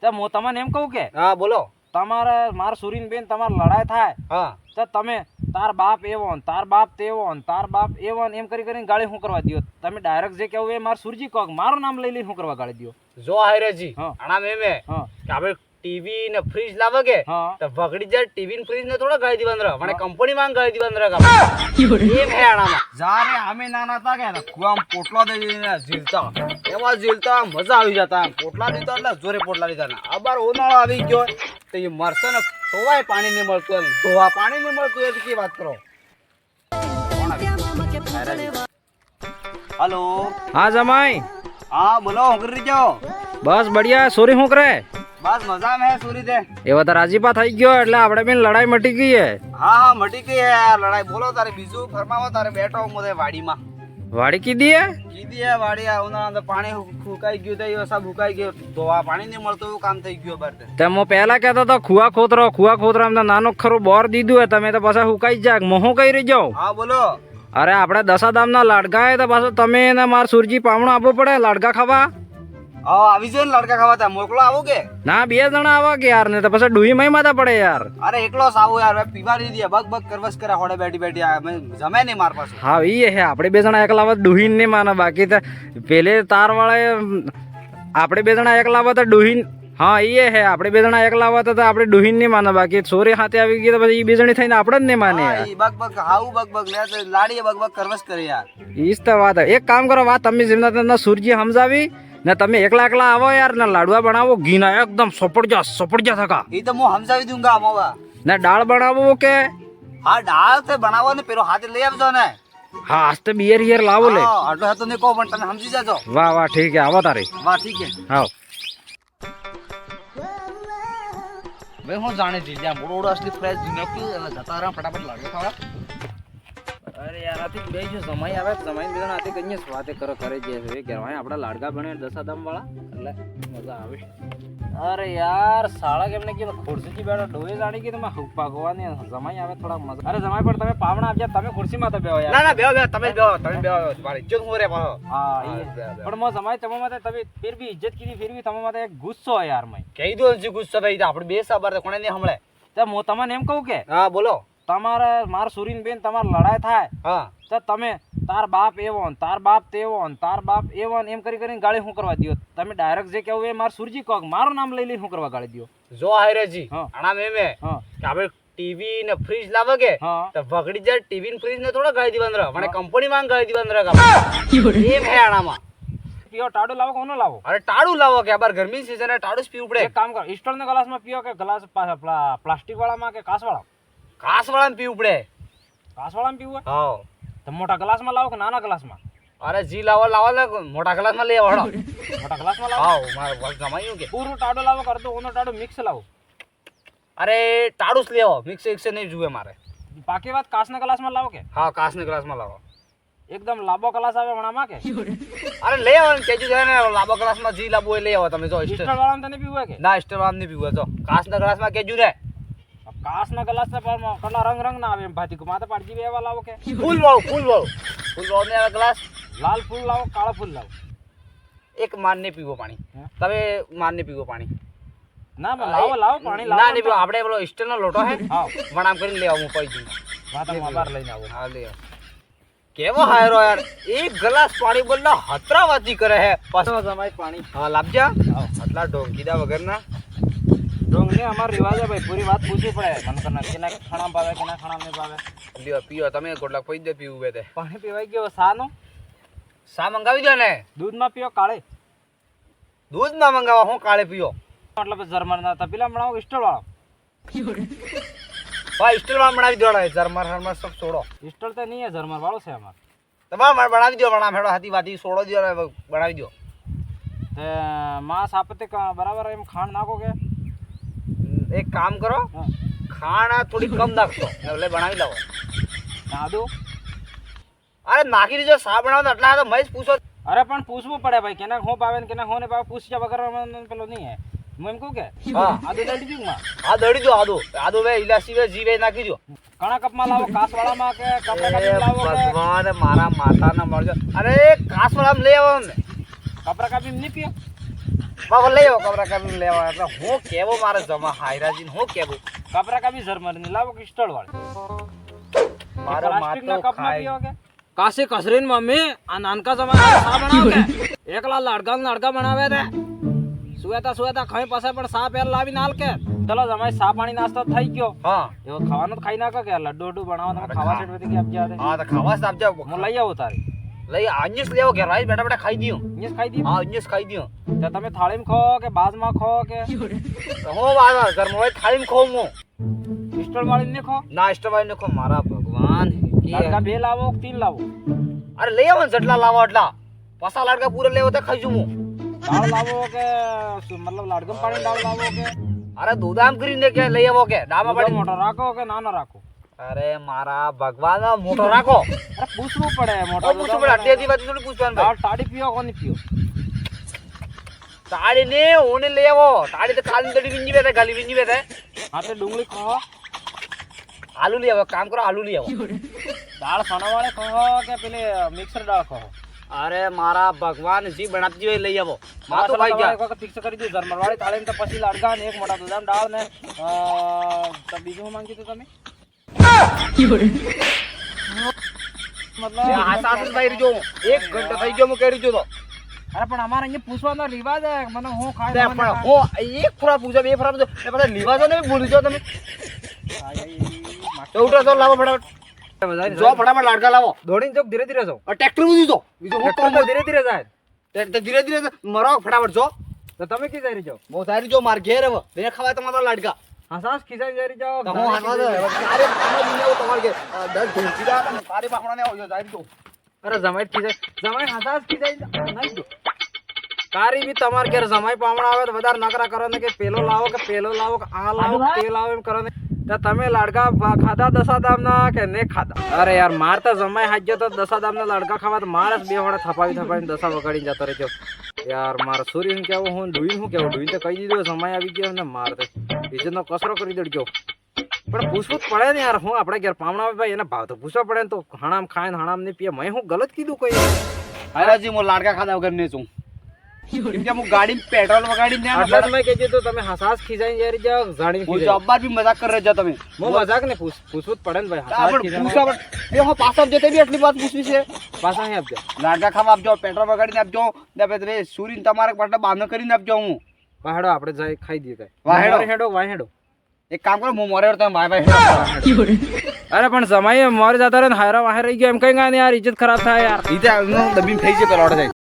તો હું તમને એમ કહું કે હા બોલો. તમારે માર સુરીન બેન તમારે લડાઈ થાય હા તો તમે તાર બાપ એવો ને તાર બાપ તેવો ને તાર બાપ એવો ને એમ કરીને ગાળી શું કરવા દો? તમે ડાયરેક્ટ જે કહેવું એ માર સુરજી કહો, મારું નામ લઈ લઈને શું કરવા ગાળી દો? જો હાયરેજી હા. આના મેમે હા કે આપણે ટીવી ને ફ્રીજ લાવે કે હા તો વગડી જાય ટીવી ને ફ્રીજ ને થોડા ગાળી દીવાન રહે મને કંપની માં ગાળી દીવાન રહે એમ હે આનામાં. જારે અમે નાના હતા કે કુવામ પોટલા દઈ દઈને ઝીલતા એમાં ઝીલતા મજા આવી જતા. પોટલા દીધા એટલે જોરે પોટલા દીધા ને અબાર ઉનાળો આવી ગયો તો એ મરશે ને ધોવાય પાણી નહીં મળતું એમ ધોવા પાણી નહીં મળતું એ કી વાત કરો. હેલો હા જમાઈ. હા બોલો હું કરી જાઓ. બસ બઢિયા. સોરી શું કરે? બસ મજા में है सूरी दे. એવા તો રાજીપા થઈ ગયો એટલે આપણે બેન લડાઈ મટી ગઈ હે. હા હા મટી ગઈ હે યાર લડાઈ. બોલો તારે બીજું ફરમાવો. તારે બેઠો હું મોદે વાડીમાં વાડી કીધી હે? કીધી હે વાડી આ ઉનાળા પાણી ફૂકાઈ ગયું તો એ સબ ફૂકાઈ ગયો ધોવા પાણી નહીં મળતું એવું કામ થઈ ગયું બરતે. તે હું પહેલા કહેતો તો ખુવા ખોતરો એમ નાનો ખરું બોર દીધું હે તમે તો પાછા હુકાઈ જાય મોહું કઈ રહી જાઓ. હા બોલો. અરે આપણે દશાધામના લાડકા હે તો પાછો તમે ને માર સુરજી પામણો આપવો પડે લાડકા ખાવા. હા આવી જાય ને લડકા ખાવા તા મોકલો આવું કે ના 2 જણા આવા કે યાર ને તો પછી ડુહી મય માથા પડે યાર. અરે એકલો સાવું યાર મેં પીવા નહીં દે બગ બગ કરવસ કરે હોડે બેઠી બેઠી આ મેં જમે નહીં માર પાસે. હા ઈ હે આપણે 2 જણા એકલા આવત ડુહી ને માને બાકી તો પેલે તાર વાળા આપણે 2 જણા એકલા આવત ડુહી. હા ઈ હે આપણે 2 જણા એકલા આવત તો આપણે ડુહી ને માને બાકી સોરી હાથે આવી ગઈ તો પછી ઈ 2 જણી થઈને આપણે જ ને માને યાર. ઈ બગ બગ હાવું બગ બગ લે લાડીએ બગ બગ કરવસ કરે યાર. ઈજ તો વાત હે. એક કામ કરો વાત તમે જેમના તમને સુરજી સમજાવી ને તમે એકલા આવો યાર ને લાડવા બનાવો ઘીના એકદમ સપડજા થકા. ઈ તો હું સમજાવી દઉંગા મોવા. ને દાળ બનાવો કે હા દાળ તે બનાવો ને પેલો હાથે લઈ આવજો ને. હા આજ તો બિયર લાવો લે. હા આટલો હતો ને કહો પણ તમે સમજી જાજો. વાહ વાહ ઠીક હે આવો તારી. વાહ ઠીક હે. આવો. ભાઈ હું જાણે જી ત્યાં મોડો અસલી ફ્રેશ જીનક્યું અને જતા રહ્યા ફટાફટ લાગે ખાવા. અરે યાર આથી બે જો જમાઈ આવે જમાઈ બેન આથી કઈએ સ્વાતે કરે જે છે કહેવાય આપડા લાડકા બને દશાધામ વાળા એટલે મજા આવે. અરે યાર સાળા કેમને કે ખુરશી બેઠો ડોએ જાણી કે તમે ભગવાન જમાઈ આવે થોડા મજા. અરે જમાઈ પણ તમે પાવણા આપજા તમે ખુરશીમાં તો બેહો યાર. ના ના બેહો બેહો તમે બેહો મારી ઇજ્જત હું રે પાહો. હા પણ મો જમાઈ તમે માટે તમે ફિર ભી ઇજ્જત કીધી ફિર ભી તમે માટે એક ગુસ્સો યાર મય કહી દો જી ગુસ્સો ભાઈ આપણે બે સાબર કોણે નહીં હમળે. તે હું તમને એમ કહું કે હા બોલો. તમારે માર સુરીન બેન તમારે લડાઈ થાય હા તો તમે તાર બાપ એવો ને તાર બાપ તેવો ને તાર બાપ એવો ને એમ કરીને ગાળી શું કરવા દો? તમે ડાયરેક્ટ જે કહેવું એ માર સુરજી કહો મારું નામ લઈ લઈને શું કરવા ગાળી દો? જો હાયરેજી હા. આના મેમે હા કે આપણે ટીવી ને ફ્રીજ લાવે કે હા તો વગડી જાય ટીવી ને ફ્રીજ ને થોડા ગાળી દીવાન રહે મને કંપની માં ગાળી દીવાન રહે એમ હે આનામાં. પીઓ ટાડો લાવો કોનો લાવો? અરે ટાળું લાવો કે અબાર ગરમી સીઝન હે ટાળું જ પીવું પડે. એક કામ કરો સ્ટીલ ના ગ્લાસમાં પીઓ કે ગ્લાસ પ્લાસ્ટિક વાળામાં કે કાચ વાળા? ઘાસ વાળામાં પીવું પડે. કાચ વાળામાં પીવું હોય હા તો મોટા ગ્લાસમાં લાવો કે નાના ગ્લાસમાં? અરે જી લાવો ને મોટા ગ્લાસમાં લઈ આવો. મોટા ગ્લાસમાં લાવો. હા મારે વાત જમાયું કે પૂરું ટાડો લાવો કરતો ઓનો ટાડો મિક્સ લાવો. અરે ટાળું જ લેવો મિક્સ એક નહીં જુએ મારે. પાકી વાત કાચના ગ્લાસમાં લાવો કે હા કાચના ગ્લાસમાં લાવો. એકદમ લાંબો ગ્લાસ આવે વણામાં કે અરે લઈ આવો ને કેજુ છે ને લાંબા ગ્લાસમાં જી લાંબો એ લઈ આવો તમે જો સ્ટીલ વાળામાં તને પીવું હોય કે ના સ્ટીલ વાળા નહીં પીવું તો કાચના ગ્લાસમાં કેજુ ને કાચના ગ્લાસ ને કલા રંગ ના આવે એમ ભાતી માથે પાડજી એવા લાવો કે ફૂલ વાળો ને ગ્લાસ લાલ ફૂલ લાવો કાળા ફૂલ લાવો. એક માન ને પીવો પાણી તમે માન ને પીવો પાણી ના લાવો પાણી ના નહીં પીવો આપણે પેલો સ્ટીલ નો લોટો હે હા વણામ કરીને લઈ આવો હું પૈ દઉં માથામાં બાર લઈને આવો. હા લઈ આવો. કેવો હાયરો યાર એક ગ્લાસ પાણી બોલના હતરાવાતી કરે હે પાછો જમાઈ પાણી હા લાવજા આટલા ઢોંગીદા વગરના ડોંગને અમાર રિવાજ હે ભાઈ પૂરી વાત પૂછવી પડે મન કરના કેના ખાણા ભાવે કેના ખાણા નહીં ભાવે. લ્યો પીઓ તમે ગોટલા પૈ દે પીવું બે તે પાણી પીવાઈ ગયો સાનો સા મંગાવી દો ને દૂધમાં પીઓ કાળે દૂધ ના મંગાવા હું કાળે પીઓ મતલબ જર્મન ના તપીલા બનાવો સ્ટીલ વાળો ભાઈ સ્ટીલ માં બનાવી દો જરમર હરમર સબ છોડો સ્ટીલ તો નહીં હે જર્મન વાળો છે અમાર તમારે બનાવી દો વણામ હેડો હાથી વાતી છોડો દો બનાવી દો. તે માં સાપતે બરાબર એમ ખાંડ નાખો કે એક કામ કરો હા ખાણા થોડી કમ નાખશો એટલે બનાવી લાવો. આદુ અરે નાખી દીધો સા બનાવો એટલા તો મહેશ પૂછો. અરે પણ પૂછવું પડે ભાઈ કેના હું પાવે ને કેના હું ને પાવે પૂછ્યા વગર પેલો નહીં હે. હું એમ કહું કે હા આદુ દળી દીધું માં હા દળી દો આદુ વે ઇલાયચી વે જીવે નાખી દો. કણા કપમાં લાવો કાચવાળામાં કે કપડા કાપીને લાવો કે ભગવાન મારા માતાના મળજો. અરે કાસવાળામાં લઈ આવો ને કપડા કાપીને નહીં પીઓ બાબા લઈ આવો કબરા કાબી લેવા એટલે હું કેવો મારે જમા હાયરાજીને હું કેવું કપરા કાબી ઝરમરની લાવો કે સ્ટળ વાળી મારો પ્લાસ્ટિકના માતો કપમાં ખાય પીવો કે કાશી કસરીન મમ્મી આ નાનકા જમાના સા બનાવ કે એકલા લાડકા બનાવે તે સુએતા ખાઈ પાસે પણ સા પેર લાવીને હાલ કે ચલો જમાઈ સા પાણી નાસ્તો થઈ ગયો હા એવો ખાવાનું તો ખાઈ નાખો કે લડ્ડુ બનાવો તમે ખાવા સેટ વધી કે આપ જ્યાં હા તો ખાવા સાબ જાવ હું લઈ આવું તારી લઈ આજસ લેવો કે રાઈ બેટા બેટા ખાઈ દિયો અહીંયા ખાઈ દી હા આજસ ખાઈ દિયો તો તમે થાળીમાં ખો કે બાજમાં ખો કે હો વાળા ઘર મોય ખાઈને ખાઉં હું સ્ટળ વાળી ને ખો નાસ્તો ભાઈ ને ખો મારા ભગવાન લાડકા બે લાવો કે 3 લાવો અરે લઈ આવો ને જેટલા લાવો એટલા પસા લાડકા પૂરા લેવો તો ખાઈ જઉં હું દાળ લાવો કે મતલબ લાડકમ પાણી દાળ લાવો કે અરે દૂધામ કરીને કે લઈ આવો કે ડાબા મોટો પાડી મોટો રાખો કે નાનો રાખો અરે મારા ભગવાન મોટો રાખો અરે પૂછવું પડે મોટો પૂછું પડે આટલી બધી થોડી પૂછવાનું ભાઈ દાળ તાડી પીઓ કોની પીઓ તાળી ને ઓને લઈ આવો તાળી તો ખાલી તડી વિંજી બેઠે ગાલી વિંજી બેઠે હાથે ડુંગળી ખો આલુ લઈ આવો કામ કરો આલુ લઈ આવો દાળ સણાવાળે ખો કે પેલે મિક્સર દાળ ખો અરે મારા ભગવાન જી બનાવતી હોય લઈ આવો માતો ભાઈ ગયા ફિક્સ કરી દીધું ઝરમરવાળી થાળીમાં તો પછી લાડકા ને એક મોટા દુધામ દાળ ને તો બીજું શું માંગ્યું હતું તમે મતલબ આસાસ ભાઈ જો 1 ઘંટો થઈ ગયો હું કરી જો તો અરે પણ અમારે અહીંયા પૂછવાનો રિવાજ હે મને હું તે ખાય પણ હો એક ફરા પૂછો બે ફરા પૂછો એ પછી લીવા જો ને ભૂલી જો તમે તો ઉઠો તો લાવો ફટાફટ જો ફટાફટ લાડકા લાવો દોડીને જો ધીરે ધીરે જાઓ ટ્રેક્ટર બધું જો બીજું હું ટ્રેક્ટર તો ધીરે ધીરે જાય તો ધીરે ધીરે મરો ફટાફટ જો તો તમે કી જઈ જાઓ બહુ સારી જો માર ઘેર હવે બે ખવાય તમારો લાડકા હા સાસ ખીજાઈ જઈ જાઓ તો હું હાનવા દે તારે પાણો દીને તમાર કે 10 ઘૂંચી દા તારે પાણો ને આવ્યો જાય તો અરે જમાઈ ખીજાઈ હા સાસ ખીજાઈ નહીં દો કારી બી તમાર ઘેર જમાઈ પામણા આવે તો વધારે નકરા કરો ને કે પેલો લાવો કે આ લાવો તે લાવો એમ કરો ને તો તમે લાડકા ખાધા દસાદામ ના કે ને ખાધા અરે યાર માર તો જમાઈ હાજ્યો તો દસાદામ ના લાડકા ખાવા તો મારે બે વડે થપાવીને દસા વગાડીને જતો રહેજો યાર મારે સૂર્ય કેવું હું ડુઈન શું કેવું ડુઈન તો કહી દીધું જમાઈ આવી ગયો ને માર તો ઇજ્જતનો કસરો કરી દેડજો પણ પૂછવું જ પડે ને યાર હું આપણે ઘેર પામણા આવે ભાઈ એને ભાવ તો પૂછવા પડે ને તો હણામ ખાય ને હણામ નહીં પીએ મેં હું ગલત કીધું કોઈ હારાજી હું લાડકા ખાધા વગર ને છું કેમ કે હું ગાડી પેટ્રોલ વગાડીને આટલા સમય કહેજો તો તમે હસાસ ખીજાઈને જઈ જાઓ જાણી હું જબ્બાર બી મજાક કરી રહ્યા તમે હું મજાક ને પૂછવું જ પડે ને ભાઈ હસાસ આપણે ખીજાઈને પૂછવા પડે હું પાછા જતે બી એટલી વાત પૂછવી છે પાછા અહીં આપજો લાડકા ખાવા આપજો પેટ્રોલ વગાડીને આપજો ને પછી સુરીન તમારે માટે બાંધો કરીને આપજો હું વાહેડો આપણે જઈ ખાઈ દઈએ કઈ વાહેડો. વાહેડો એક કામ કરો હું મોરે તમે ભાઈ ભાઈ અરે પણ જમાઈ મોરે જતા રહે ને હાયરા વાહે રહી ગયો એમ કઈ ગાને યાર ઇજ્જત ખરાબ થાય યાર રીતે દબીને થઈ છે પેલા ઓર્ડર